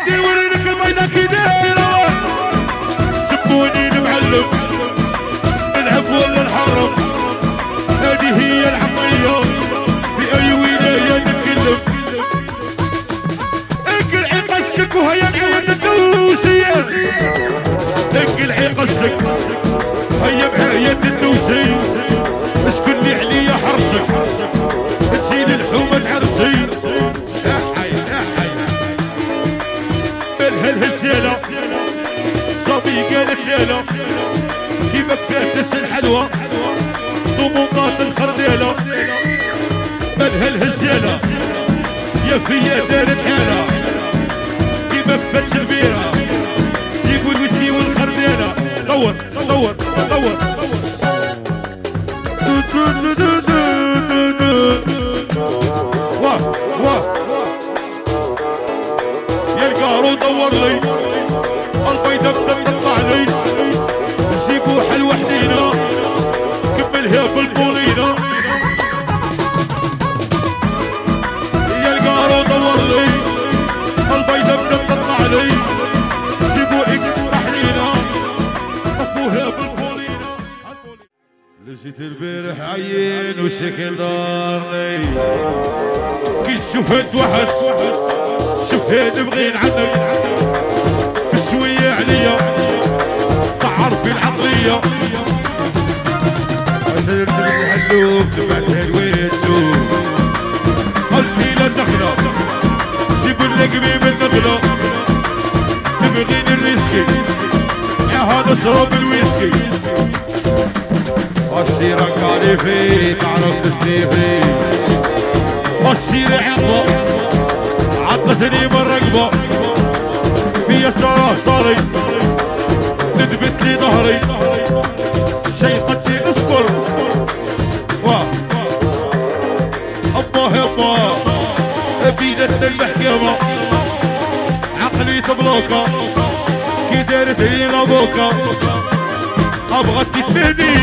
ندير وريلك البيضة كي دايرة سموني المعلم نلعب ولا نحرم هذه هي العقلية في أي ولاية نتكلم انقلعي قشك وهيا نعود الدوسية انقلعي قشك هيا بهاية الدوسي اسكن لي عليا حرصك تزيل الحومة العرسي يا حي يا حي مالها الهزالة صبي قالت لالا كيما فاتس الحلوى ضموطات الخردالة مالها الهزالة يا فيا دارت حالة كيما فاتس البيرة جيبوا الويسكي والخردالة دور دور دور واه واه يا القارو دور لي البيضة بدها تطلع لي جيبوا حلوة حدينا كملها بالبولينا يا القارو دور لي البيضة بدها تطلع لي جيبوا اكس تحلينا طفوها بالبولينا لجيت البارح عين وشكل دارني كي شفت وحش شفت بغي عني بشوية عليا تعرفي العقلية عشرت الحلوب تبعتها الويتو قلبي لا النخلة جيبوا الرقبي بالنخلة تبغين الريسكي يا هذا اشرب الويسكي السيرة كاريفي تعرف تسليفي السيرة عطة عطتني بالرقبة في يساره صاري ندبت لي ظهري شيقتني اصبر واه الله يابا بيدتنا المحكمة عقلي تبلوكا كي دارت لي لابوكا ابغى تتفهمي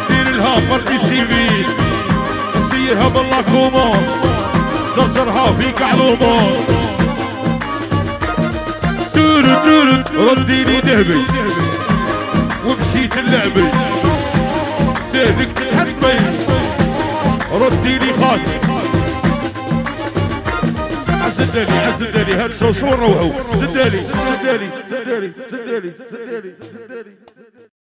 دير لها فرق سيفيل سيرها باللاكومون زرزرها في كعلومون رديني ذهبي ومشيت اللعبي ذهبك تتحبي رديني خاتم عزدالي عزدالي هاد صوصور روحو زدالي زدالي زدالي زدالي زدالي زدالي